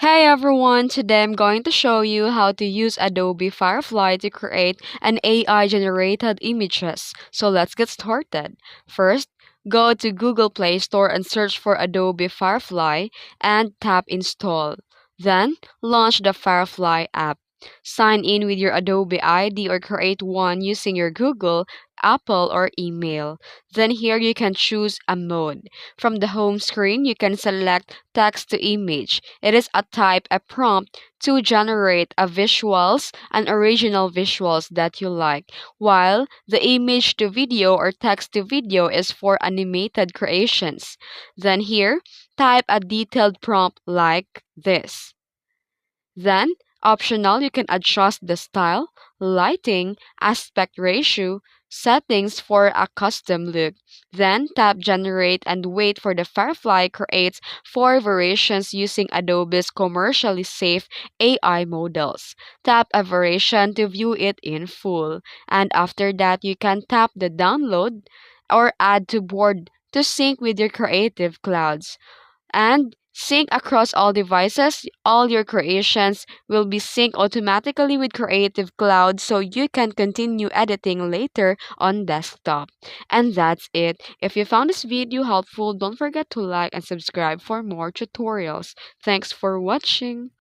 Hey everyone, today I'm going to show you how to use Adobe Firefly to create an AI generated images. So let's get started. First, go to Google Play Store and search for Adobe Firefly and tap install. Then, launch the Firefly app. Sign in with your Adobe ID or create one using your Google, Apple, or email. Then here you can choose a mode. From the home screen, you can select text to image. It is a prompt to generate a visuals and original visuals that you like, while the image to video or text to video is for animated creations. Then here, type a detailed prompt like this. Then, optional, you can adjust the style, lighting, aspect ratio, settings for a custom look. Then tap Generate and wait for the Firefly creates four variations using Adobe's commercially safe AI models. Tap a variation to view it in full. And after that, you can tap the download or add to board to sync with your Creative Clouds and sync across all devices. All your creations will be synced automatically with Creative Cloud so you can continue editing later on desktop. And that's it. If you found this video helpful, don't forget to like and subscribe for more tutorials. Thanks for watching.